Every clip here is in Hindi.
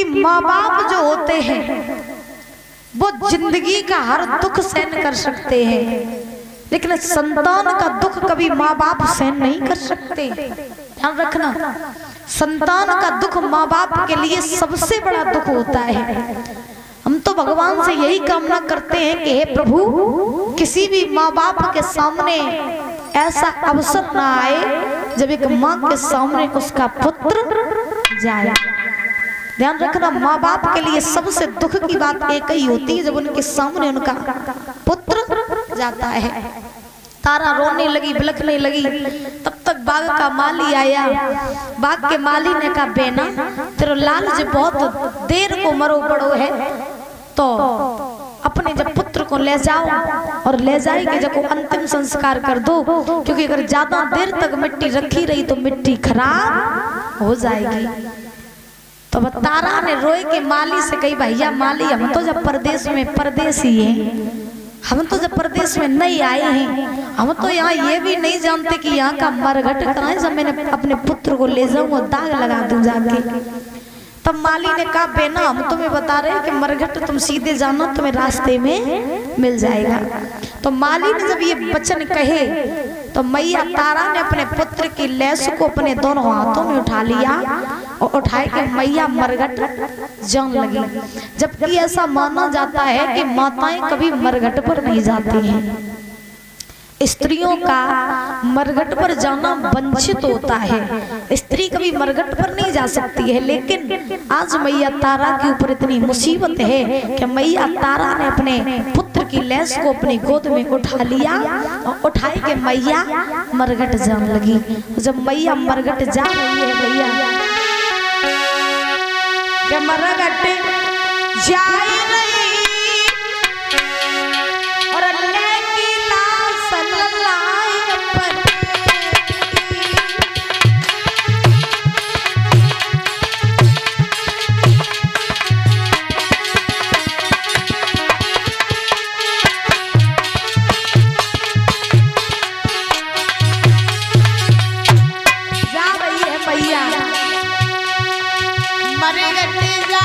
कि माँ बाप जो होते हैं वो जिंदगी का हर दुख सहन कर सकते हैं, लेकिन संतान का दुख कभी माँ बाप सहन नहीं कर सकते। ध्यान रखना, संतान का दुख माँ बाप के लिए सबसे बड़ा दुख होता है। हम तो भगवान से यही कामना करते हैं कि हे प्रभु, किसी भी माँ बाप के सामने ऐसा अवसर ना आए जब एक माँ के सामने उसका पुत्र जाए। ध्यान रखना, माँ बाप के लिए सबसे दुख की बात एक ही होती है जब उनके सामने उनका पुत्र जाता है। तारा रोने लगी, बिलखने लगी, तब तक बाग का माली आया। बाग के माली ने कहा, बेना तेरा लाल जो बहुत देर को मरो पड़ो है, तो अपने जब पुत्र को ले जाओ और ले जाएंगे जब अंतिम संस्कार कर दो, क्योंकि अगर ज्यादा देर तक मिट्टी रखी रही तो मिट्टी खराब हो जाएगी। तो तारा ने रोए के माली से कही, भैया माली, हम तो जब परदेश में परदेसी हैं, हम तो जब प्रदेश में नहीं आए हैं, हम तो यहाँ ये भी नहीं जानते कि यहाँ का मरघट कहाँ है। जब मैंने अपने पुत्र को ले जाऊँ और दाग लगा दूं जाके। तब माली ने कहा, बेना हम तुम्हें बता रहे हैं कि मरघट तुम सीधे जानो, तुम्हें रास्ते में मिल जाएगा। तो माली ने जब ये वचन कहे तो मैया तारा ने अपने पुत्र की लेस को अपने दोनों हाथों में उठा लिया और उठाए के मैया मरघट जान लगी। जबकि ऐसा माना जाता है कि माताएं कभी मरघट पर नहीं जाती हैं, स्त्रियों का मरघट पर जाना वंचित होता है। स्त्री कभी मरघट पर नहीं जा सकती है, लेकिन आज मैया तारा के ऊपर इतनी मुसीबत है कि मैया तारा ने अपने पुत्र की लेस को अपनी गोद में उठा लिया और उठाए के मैया मरघट जान लगी। जब मैया मरघट जा रही है भैया, कि मरघट जा रही और अल्लाह की लाश सल्लल्लाहु पर जा रही है मैया मरघट जा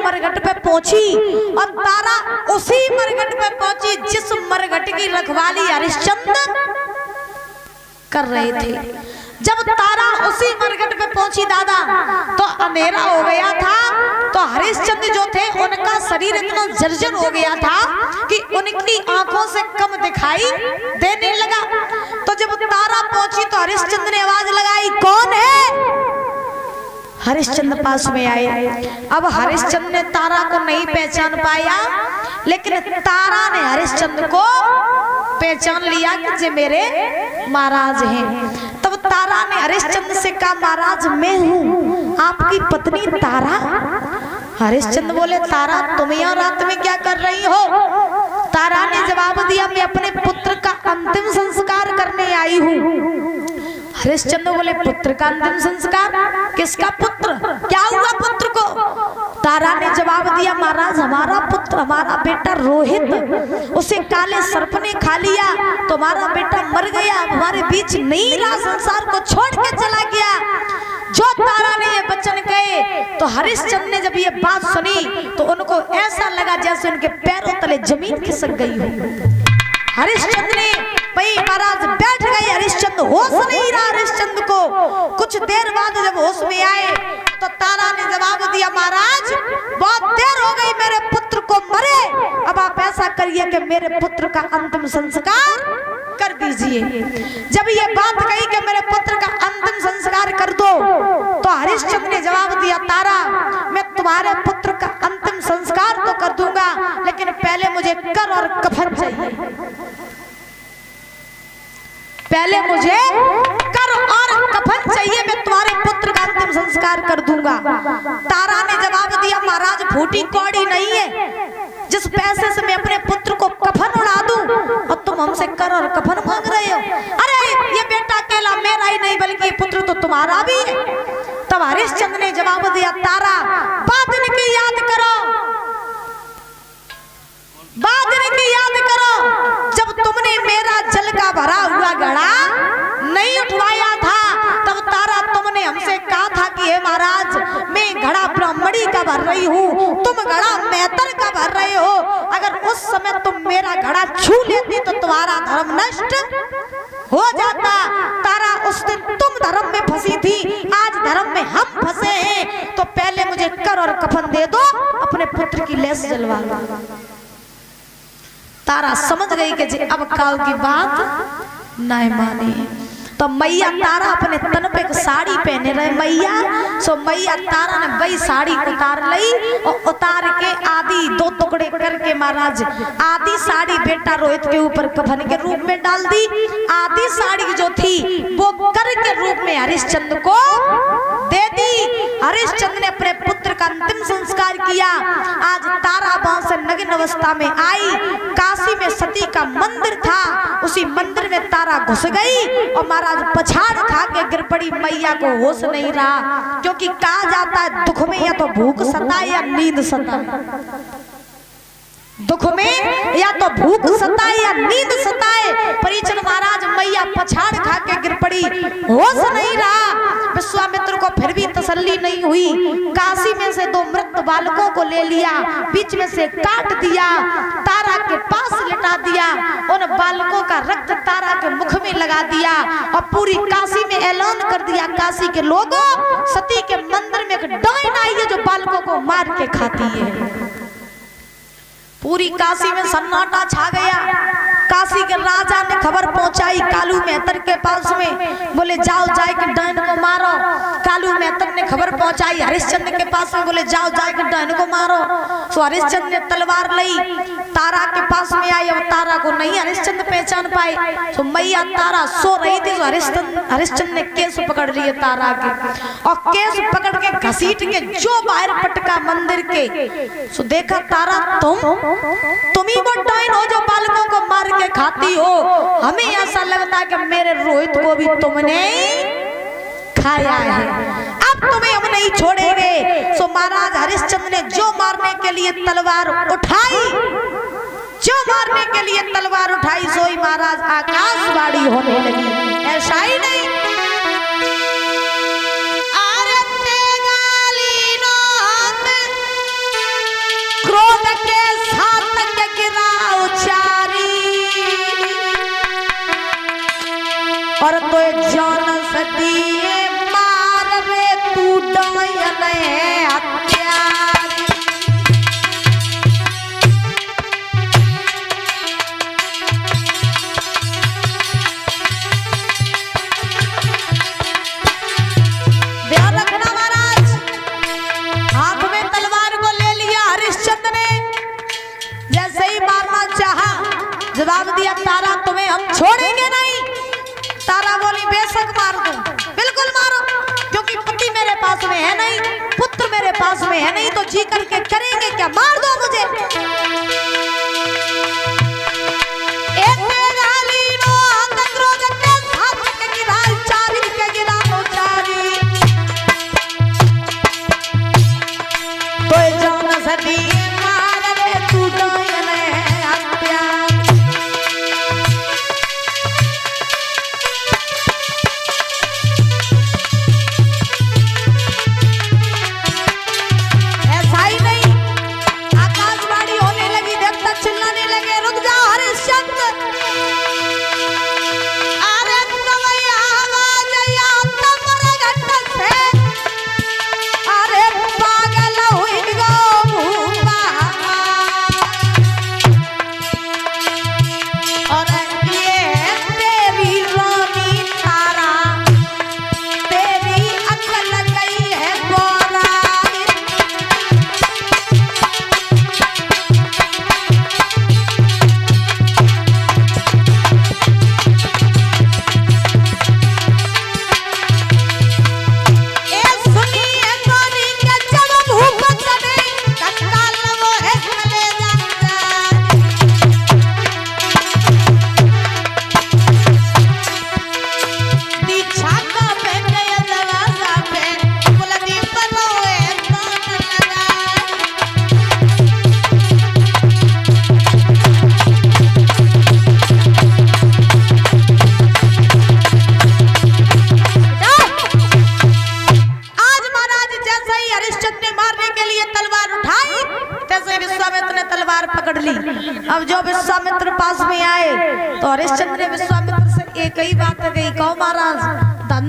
मरघट पे पहुंची और तारा उसी मरघट पे पहुंची जिस मरघट की रखवाली हरिश्चंद्र कर रहे थे। जब तारा उसी मरघट पे पहुंची दादा, तो अंधेरा हो गया था। तो हरिश्चंद्र जो थे उनका शरीर इतना जर्जर हो गया था कि उनकी आंखों से कम दिखाई देने लगा। तो जब तारा पहुंची तो हरिश्चंद्र ने आवाज लगाई, कौन है? हरिश्चंद्र पास में आए। अब हरिश्चंद्र ने तारा को नहीं पहचान पाया, लेकिन तारा ने हरिश्चंद्र को पहचान लिया कि जे मेरे महाराज हैं। तब तारा ने हरिश्चंद्र से कहा, महाराज मैं हूँ आपकी पत्नी तारा। हरिश्चंद्र बोले, तारा तुम यहाँ रात में क्या कर रही हो? तारा ने जवाब दिया, मैं अपने पुत्र का अंतिम संस्कार करने आई हूँ। हरिश्चंद्र बोले, पुत्र का अंतिम संस्कार? किसका पुत्र? क्या हुआ पुत्र को? तारा ने जवाब दिया, महाराज हमारा पुत्र, हमारा बेटा रोहित, उसे काले सर्प ने खा लिया तो हमारा बेटा मर गया, हमारे बीच नहीं रहा, संसार को छोड़ के चला गया। जो तारा ने ये वचन कहे तो हरिश्चंद्र ने जब ये बात सुनी तो उनको ऐसा लगा जैसे उनके पैरों तले जमीन खिसक गई हो। हरिश्चंद्र ने भाई महाराज बैठ गए, हरिश्चंद्र होश नहीं रहा हरिश्चंद्र को। कुछ देर बाद जब होश में आए तो तारा ने जवाब दिया, महाराज बहुत देर हो गई मेरे पुत्र को मरे, अब आप ऐसा करिए कि मेरे पुत्र का अंतिम संस्कार कर दीजिए। जब ये बात कही कि मेरे पुत्र का अंतिम संस्कार कर दो तो हरिश्चंद्र ने जवाब दिया, तारा मैं तुम्हारे पुत्र का अंतिम संस्कार तो कर दूंगा, लेकिन पहले मुझे कर और कफन चाहिए, पहले मुझे कर और कफन चाहिए, मैं तुम्हारे पुत्र का अंतिम संस्कार कर दूंगा। तारा ने जवाब दिया, महाराज फूटी कौड़ी नहीं है जिस पैसे से मैं अपने पुत्र को कफन उड़ा दूं और तुम हमसे कर और कफन मांग रहे हो। अरे ये बेटा अकेला मेरा ही नहीं बल्कि पुत्र तो तुम्हारा भी है। तब हरिश्चंद्र ने जवाब दिया, तारा बात की याद करो, बात की याद करो, जब तुमने मेरा जल का भरा हुआ घड़ा नहीं उठवाया था तब तारा तुमने हमसे कहा था कि हे महाराज मैं घड़ा ब्राह्मणी का भर रही हूँ, तुम घड़ा मेहतर का भर रहे हो, अगर उस समय तुम मेरा घड़ा छू लेती तो तुम्हारा धर्म नष्ट हो जाता। तारा उस दिन तुम धर्म में फंसी थी, आज धर्म में हम फंसे हैं, तो पहले मुझे कर और कफन दे दो, अपने पुत्र की लेस जलवा लो। तारा समझ गई कि अब काल की बात नहीं माने। तो मैया तारा अपने तन पे एक साड़ी पहने रहे मैया, सो मैया तारा ने वही साड़ी उतार ली और उतार के आधी दो टुकड़े करके महाराज आधी साड़ी बेटा रोहित के ऊपर कफन के रूप में डाल दी, आधी साड़ी जो थी वो कर के रूप में हरिश्चंद्र को दे दी। हरिश्चंद्र ने अपने पुत्र का अंतिम संस्कार किया। आज तारा वहां से नग्न अवस्था में आई, काशी में सती का मंदिर था, उसी मंदिर में तारा घुस गई और महाराज पछाड़ खा के गिर पड़ी। मैया को होश नहीं रहा, क्योंकि कहा जाता है दुख में या तो भूख सताए या नींद सताए, दुख में या तो भूख सताए या नींद सताए। परीक्षण महाराज मैया पछाड़ खा के गिर पड़ी, होश नहीं रहा। विश्वामित्र को फिर भी तसल्ली नहीं हुई, काशी में से दो मृत बालकों को ले लिया, बीच में से काट दिया, तारा के पास लिटा दिया, उन बालकों का रक्त तारा के मुख में लगा दिया और पूरी काशी में ऐलान कर दिया, काशी के लोगों सती के मंदिर में एक डायन आई है जो बालकों को मार के खाती है। पूरी काशी में सन्नाटा छा गया। काशी के राजा ने खबर पहुंचाई कालू मेहतर के पास में, बोले जाओ जाके डायन को मारो। कालू मेहतर ने खबर पहुंचाई हरिश्चंद्र के पास में, बोले जाओ जाके डायन को मारो। तो हरिश्चंद्र ने तलवार ली, तारा के पास में आई, अब तारा को नहीं हरिश्चंद्र पहचान पाए। तो मैया तारा सो रही थी, तो हरिश्चंद्र ने केस पकड़ लिए तारा के और केस पकड़ के घसीट के जो बाहर पटका मंदिर के। तो देखा तारा तुम ही वो डायन हो जो बालकों को मार के खाती हो, हमें ऐसा लगता है कि मेरे रोहित को भी तुमने खाया है, अब तुम्हें हम नहीं छोड़ेंगे। सो महाराज हरिश्चंद्र ने जो मारने के लिए तलवार उठाई, जो मारने के लिए तलवार उठाई, सोई महाराज आकाशवाणी होने लगी। ऐसा ही नहीं क्रोध के साथ गिरा उचारी और तो जान सदिए मार रे तू डायन है हत्यारी। ध्यान रखना महाराज, हाथ में तलवार को ले लिया हरिश्चंद्र ने, जैसे ही मारना चाहा जवाब दिया तारा तुम्हें हम छोड़ेंगे नहीं। तारा बोली बेशक मार दो, बिल्कुल मारो, क्योंकि पति मेरे पास में है नहीं, पुत्र मेरे पास में है नहीं, तो जी करके करेंगे क्या, मार दो मुझे। तो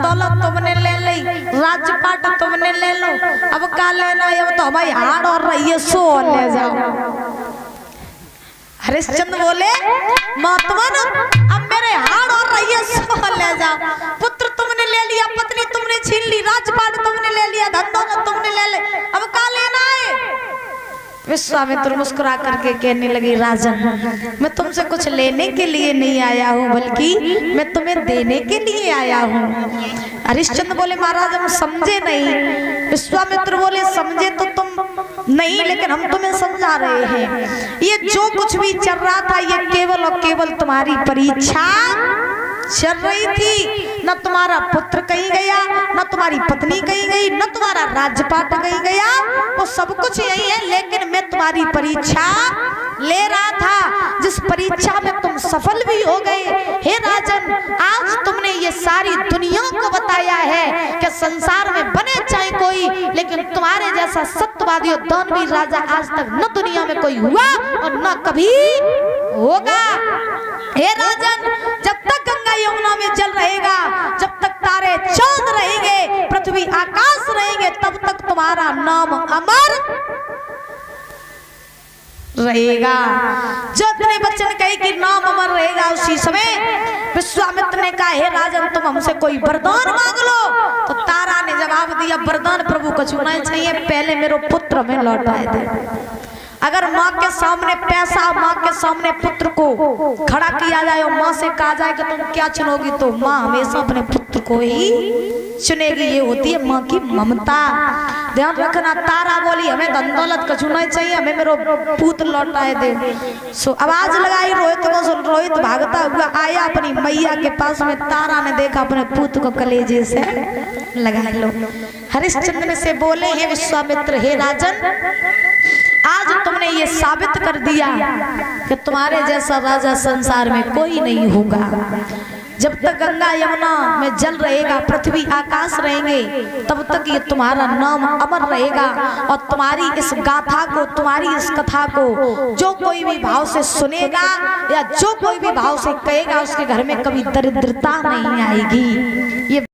दौलत तुमने ले ली, राजपाट तुमने ले लो, अब का लेना है? अब तो हमारी हाड़ और रही है, सो ले जाओ। हरिश्चंद्र बोले महात्मन अब मेरे हाड़ और रही है, सो ले जाओ। पुत्र तुमने ले लिया, पत्नी तुमने छीन ली, राजपाट तुमने ले लिया, धन दौलत तुमने ले ली, अब का लेना है? विश्वामित्र मुस्कुरा करके कहने लगे राजन, मैं तुमसे कुछ लेने के लिए नहीं आया हूँ, बल्कि मैं तुम्हें देने के लिए आया हूँ। हरिश्चंद्र बोले महाराज हम समझे नहीं। विश्वामित्र बोले समझे तो तुम नहीं, लेकिन हम तुम्हें समझा रहे हैं। ये जो कुछ भी चल रहा था ये केवल और केवल तुम्हारी परीक्षा चल रही थी। न तुम्हारा पुत्र कहीं गया, न तुम्हारी पत्नी कहीं गई, न तुम्हारा राजपाट कहीं गया, वो सब कुछ यही है, लेकिन मैं तुम्हारी परीक्षा ले रहा था, जिस परीक्षा में तुम सफल भी हो गए। हे राजन, आज तुमने ये सारी दुनिया को बताया है कि संसार में बने चाहे कोई, लेकिन तुम्हारे जैसा सत्यवादी और दानवीर राजा आज तक न दुनिया में कोई हुआ और न कभी होगा। हे राजन, जब तक गंगा यमुना में जल रहेगा, जब तक तारे चांद रहेंगे, पृथ्वी आकाश रहेंगे, तब तक तुम्हारा नाम अमर रहेगा। जो अपने बच्चन कहे कि नाम अमर रहेगा, उसी समय विश्वामित्र ने कहा हे राजन तुम हमसे कोई वरदान मांग लो। तो तारा ने जवाब दिया वरदान प्रभु को छूना चाहिए, पहले मेरे पुत्र में लौटाए दे। अगर माँ के सामने पैसा, माँ के सामने पुत्र को खड़ा किया जाए और माँ से कहा जाए कि तुम क्या चुनोगी, तो माँ हमेशा अपने पुत्र को ही चुनेगी। ये होती है माँ की ममता। ध्यान रखना, तारा बोली हमें धन दौलत का चुनना चाहिए, हमें मेरा पुत्र लौटाए दे। सो आवाज लगाई रोहित को, रोहित भागता हुआ आया अपनी मैया के पास में। तारा ने देखा अपने पुत्र को कलेजे से लगा लो। हरिश्चंद्र से बोले हे विश्वामित्र, हे राजन, आज तुमने ये साबित कर दिया कि तुम्हारे जैसा राजा संसार में कोई नहीं होगा। जब तक गंगा यमुना में जल रहेगा, पृथ्वी आकाश रहेंगे, तब तक ये तुम्हारा नाम अमर रहेगा। और तुम्हारी इस गाथा को, तुम्हारी इस कथा को जो कोई भी भाव से सुनेगा या जो कोई भी भाव से कहेगा, उसके घर में कभी दरिद्रता नहीं आएगी। ये